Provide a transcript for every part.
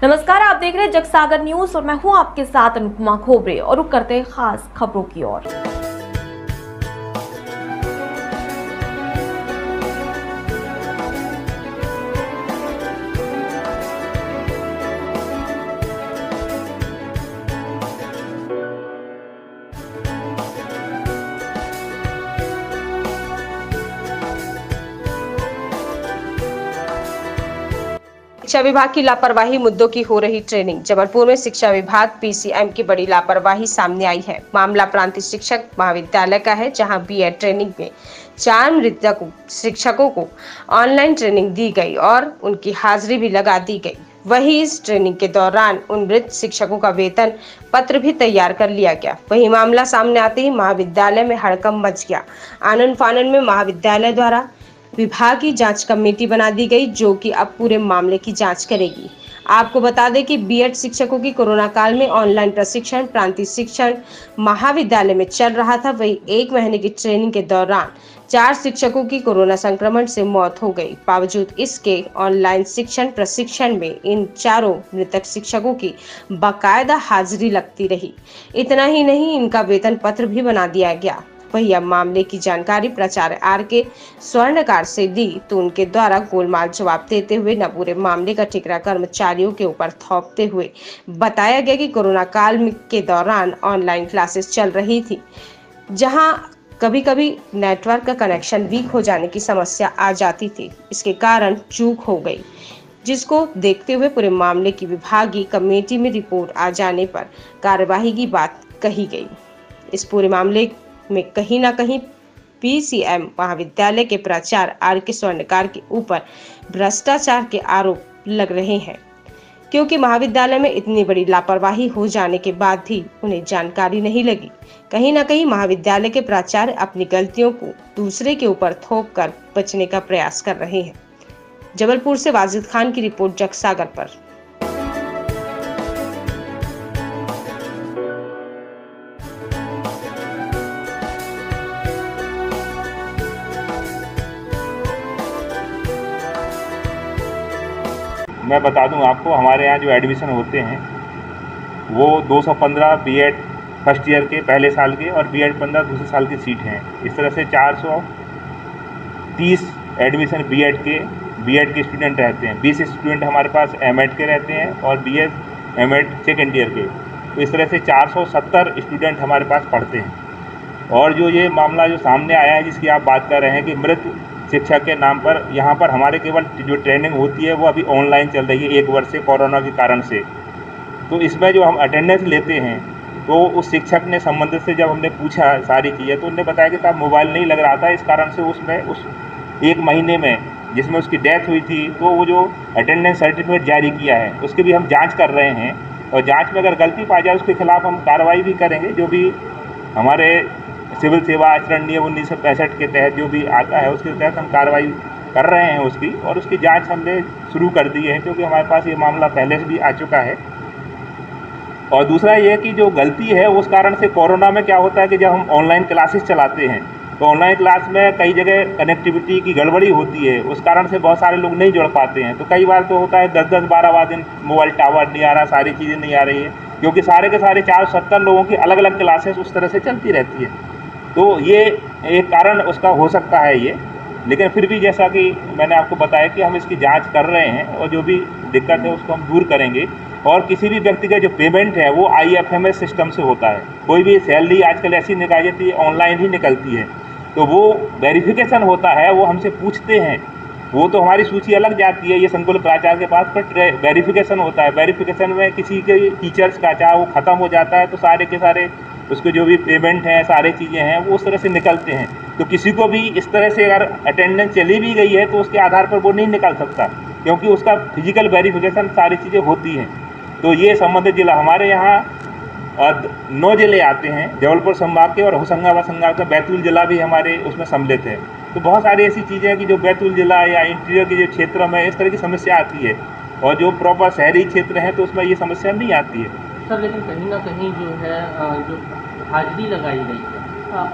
नमस्कार, आप देख रहे हैं जगसागर न्यूज और मैं हूं आपके साथ अनुपमा खोबरे और रुक करते हैं खास खबरों की ओर। शिक्षा विभाग की लापरवाही मुद्दों की हो रही ट्रेनिंग। जबलपुर में शिक्षा विभाग पीसीएम की बड़ी लापरवाही सामने आई है। मामला प्रांतीय शिक्षक महाविद्यालय का है, जहां बीएड ट्रेनिंग में 4 मृतक शिक्षकों को ऑनलाइन ट्रेनिंग दी गई और उनकी हाजिरी भी लगा दी गई। वहीं इस ट्रेनिंग के दौरान उन मृत शिक्षकों का वेतन पत्र भी तैयार कर लिया गया। वहीं मामला सामने आते ही महाविद्यालय में हड़कंप मच गया। आनन फानन में महाविद्यालय द्वारा विभाग की जांच कमेटी बना दी गई, जो कि अब पूरे मामले की जांच करेगी। आपको बता दें कि बीएड शिक्षकों की कोरोना काल में ऑनलाइन प्रशिक्षण प्रांतीय शिक्षण महाविद्यालय में चल रहा था। वही 1 महीने की ट्रेनिंग के दौरान 4 शिक्षकों की कोरोना संक्रमण से मौत हो गई। बावजूद इसके ऑनलाइन शिक्षण प्रशिक्षण में इन 4 मृतक शिक्षकों की बाकायदा हाजिरी लगती रही। इतना ही नहीं, इनका वेतन पत्र भी बना दिया गया। वही अब मामले की जानकारी प्राचार्य आर.के. स्वर्णकार से दी तो उनके द्वारा गोलमाल जवाब देते हुए न पूरे मामले का ठिकरा कर्मचारियों के ऊपर थोपते हुए बताया गया कि कोरोना काल के दौरान ऑनलाइन क्लासेस चल रही थी, जहां कभी कभी नेटवर्क का कनेक्शन वीक हो जाने की समस्या आ जाती थी। इसके कारण चूक हो गई, जिसको देखते हुए पूरे मामले की विभागीय कमेटी में रिपोर्ट आ जाने पर कार्यवाही की बात कही गई। इस पूरे मामले में कहीं ना कहीं पीसीएम महाविद्यालय के प्राचार्य आर.के. स्वर्णकार के ऊपर भ्रष्टाचार के आरोप लग रहे हैं, क्योंकि महाविद्यालय में इतनी बड़ी लापरवाही हो जाने के बाद भी उन्हें जानकारी नहीं लगी। कहीं ना कहीं महाविद्यालय के प्राचार्य अपनी गलतियों को दूसरे के ऊपर थोप कर बचने का प्रयास कर रहे हैं। जबलपुर से वाजिद खान की रिपोर्ट, जगसागर पर। मैं बता दूं आपको, हमारे यहाँ जो एडमिशन होते हैं वो 215 बीएड फर्स्ट ईयर के पहले साल के और बीएड 15 दूसरे साल की सीट हैं। इस तरह से 430 एडमिशन बीएड के स्टूडेंट रहते हैं। 20 स्टूडेंट हमारे पास एमएड के रहते हैं और बीएड एमएड सेकेंड ईयर के। तो इस तरह से 470 स्टूडेंट हमारे पास पढ़ते हैं। और जो ये मामला जो सामने आया है, जिसकी आप बात कर रहे हैं कि मृत शिक्षक के नाम पर, यहाँ पर हमारे केवल जो ट्रेनिंग होती है वो अभी ऑनलाइन चल रही है 1 वर्ष से, कोरोना के कारण से। तो इसमें जो हम अटेंडेंस लेते हैं, तो उस शिक्षक ने संबंधित से जब हमने पूछा सारी चीज़ें, तो उन्होंने बताया कि साहब मोबाइल नहीं लग रहा था, इस कारण से उसमें उस 1 महीने में जिसमें उसकी डेथ हुई थी, तो वो जो अटेंडेंस सर्टिफिकेट जारी किया है उसकी भी हम जाँच कर रहे हैं। और जाँच में अगर गलती पाई जाए उसके खिलाफ हम कार्रवाई भी करेंगे। जो भी हमारे सिविल सेवा आचरण नियम 1965 के तहत जो भी आता है उसके तहत हम कार्रवाई कर रहे हैं उसकी, और उसकी जांच हमने शुरू कर दी है, क्योंकि हमारे पास ये मामला पहले से भी आ चुका है। और दूसरा ये कि जो गलती है उस कारण से कोरोना में क्या होता है कि जब हम ऑनलाइन क्लासेस चलाते हैं तो ऑनलाइन क्लास में कई जगह कनेक्टिविटी की गड़बड़ी होती है, उस कारण से बहुत सारे लोग नहीं जुड़ पाते हैं। तो कई बार तो होता है 10-10, 12 दिन मोबाइल टावर नहीं आ रहा, सारी चीज़ें नहीं आ रही है, क्योंकि सारे के सारे 470 लोगों की अलग अलग क्लासेस उस तरह से चलती रहती है। तो ये एक कारण उसका हो सकता है ये, लेकिन फिर भी जैसा कि मैंने आपको बताया कि हम इसकी जांच कर रहे हैं और जो भी दिक्कत है उसको हम दूर करेंगे। और किसी भी व्यक्ति का जो पेमेंट है वो IFMS सिस्टम से होता है। कोई भी सैलरी आजकल ऐसी निकाली जाती है, ऑनलाइन ही निकलती है, तो वो वेरिफिकेशन होता है, वो हमसे पूछते हैं, वो तो हमारी सूची अलग जाती है ये संकुल प्राचार्य के पास, पर वेरिफिकेशन होता है। वेरिफिकेशन में किसी के टीचर्स का चाहे वो ख़त्म हो जाता है तो सारे के सारे उसके जो भी पेमेंट हैं, सारी चीज़ें हैं, वो उस तरह से निकलते हैं। तो किसी को भी इस तरह से अगर अटेंडेंस चली भी गई है तो उसके आधार पर वो नहीं निकल सकता, क्योंकि उसका फिजिकल वेरिफिकेशन सारी चीज़ें होती हैं। तो ये संबंधित जिला हमारे यहाँ 9 जिले आते हैं, जबलपुर संभाग के, और होशंगाबाद संभाग का बैतूल जिला भी हमारे उसमें सम्मिलित है। तो बहुत सारी ऐसी चीज़ें हैं कि जो बैतूल जिला या इंटीरियर के जो क्षेत्र में इस तरह की समस्या आती है, और जो प्रॉपर शहरी क्षेत्र हैं तो उसमें ये समस्या नहीं आती है। सर, लेकिन कहीं ना कहीं जो है जो हाजिरी लगाई गई है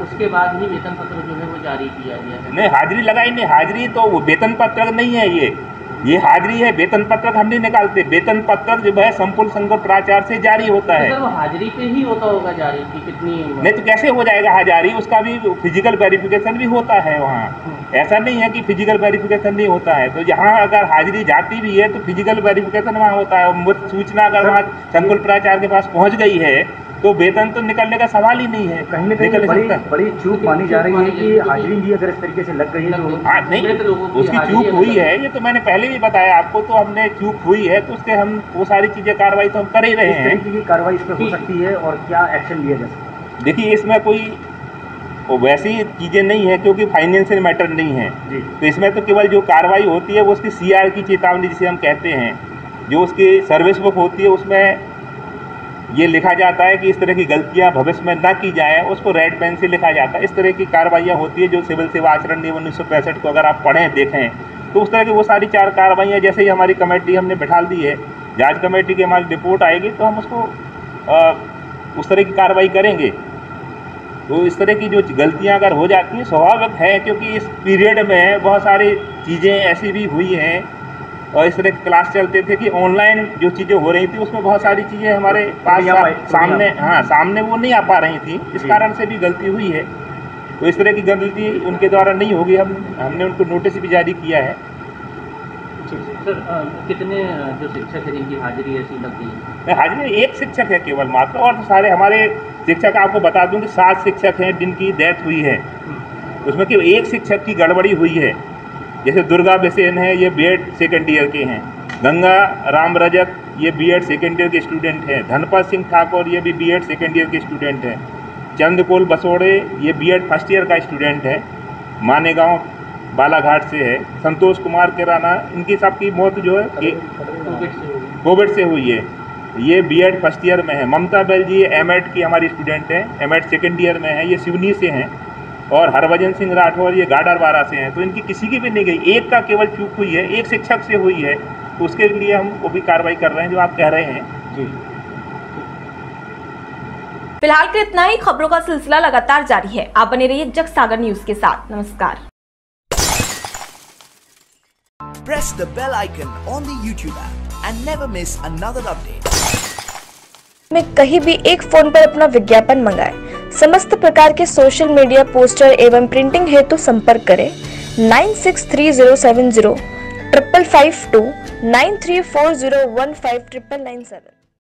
उसके बाद ही वेतन पत्र जो है वो जारी किया गया है। नहीं, हाजिरी लगाई नहीं, हाजिरी तो वेतन पत्र नहीं है, ये हाजिरी है, वेतन पत्रक हम नहीं निकालते। वेतन पत्रक जो है संपूर्ण संघ और प्राचार्य से जारी होता है। तो सर वो हाजिरी पे ही होता होगा जारी कि कितनी नहीं तो कैसे हो जाएगा हाजिरी, उसका भी फिजिकल वेरिफिकेशन भी होता है वहाँ। ऐसा नहीं है कि फिजिकल वेरिफिकेशन नहीं होता है। तो यहाँ अगर हाजिरी जाती भी है तो फिजिकल वेरिफिकेशन वहाँ होता है। मुझ सूचना अगर वहाँ संकुल प्राचार्य के पास पहुँच गई है तो वेतन तो निकलने का सवाल ही नहीं है। कहीं ना कहीं बड़ी चूक मानी जा रही है कि हाजिरी भी अगर इस तरीके से लग गई है तो हाँ नहीं, उसकी चूक हुई है, ये तो मैंने पहले भी बताया आपको। तो हमने चूक हुई है तो उसके हम वो सारी चीजें कार्रवाई तो हम कर ही रहे हैं। इस तरीके की कार्रवाई इस पर हो सकती है और क्या एक्शन लिया जा सकता है? देखिए इसमें कोई वैसी चीजें नहीं है क्योंकि फाइनेंशियल मैटर नहीं है। तो इसमें तो केवल जो कार्रवाई होती है वो उसकी CR की चेतावनी जिसे हम कहते हैं, जो उसकी सर्विस बुक होती है उसमें ये लिखा जाता है कि इस तरह की गलतियां भविष्य में ना की जाए, उसको रेड पेन से लिखा जाता है। इस तरह की कार्रवाइयाँ होती है जो सिविल सेवा आचरण नियम 1965 को अगर आप पढ़ें देखें तो उस तरह की वो सारी 4 कार्रवाइयाँ जैसे ही हमारी कमेटी हमने बैठा दी है, जांच कमेटी की हमारी रिपोर्ट आएगी तो हम उसको उस तरह की कार्रवाई करेंगे। तो इस तरह की जो गलतियाँ अगर हो जाती हैं स्वाभाविक है, क्योंकि इस पीरियड में बहुत सारी चीज़ें ऐसी भी हुई हैं और इस तरह के क्लास चलते थे कि ऑनलाइन जो चीज़ें हो रही थी उसमें बहुत सारी चीज़ें हमारे पास सामने वो नहीं आ पा रही थी। इस कारण से भी गलती हुई है। तो इस तरह की गलती उनके द्वारा नहीं होगी। हमने उनको नोटिस भी जारी किया है। सर कितने जो शिक्षक हैं जिनकी हाजिरी ऐसी लग गई? हाजिरी एक शिक्षक है केवल मात्र, और तो सारे हमारे शिक्षक आपको बता दूं कि 7 शिक्षक हैं जिनकी डेथ हुई है। उसमें केवल एक शिक्षक की गड़बड़ी हुई है। जैसे दुर्गा बिसेन है, ये B.Ed सेकेंड ईयर के हैं। गंगा राम रजक ये B.Ed सेकेंड ईयर के स्टूडेंट हैं। धनपत सिंह ठाकुर ये भी B.Ed सेकेंड ईयर के स्टूडेंट हैं। चंद्रकोल बसोड़े ये B.Ed फर्स्ट ईयर का स्टूडेंट है, मानेगांव बालाघाट से है। संतोष कुमार किराना, इनकी सबकी मौत जो है कोविड से हुई है। ये B.Ed फर्स्ट ईयर में है। ममता बेल जी M.Ed की हमारी स्टूडेंट हैं, M.Ed सेकेंड ईयर में है, ये सिवनी से हैं। और हरभजन सिंह राठौर ये गाडरवारा से हैं। तो इनकी किसी की भी नहीं गई, एक का केवल चूक हुई है, एक शिक्षक से हुई है। तो उसके लिए हम वो भी कार्रवाई कर रहे हैं जो आप कह रहे हैं। जी फिलहाल के इतना ही। खबरों का सिलसिला लगातार जारी है। आप बने रहिए जग सागर न्यूज के साथ। नमस्कार। Press the bell icon on the YouTube app and never miss another update. में कहीं भी एक फोन पर अपना विज्ञापन मंगाए। समस्त प्रकार के सोशल मीडिया पोस्टर एवं प्रिंटिंग हेतु संपर्क करें 963070 555 2 934015 99997।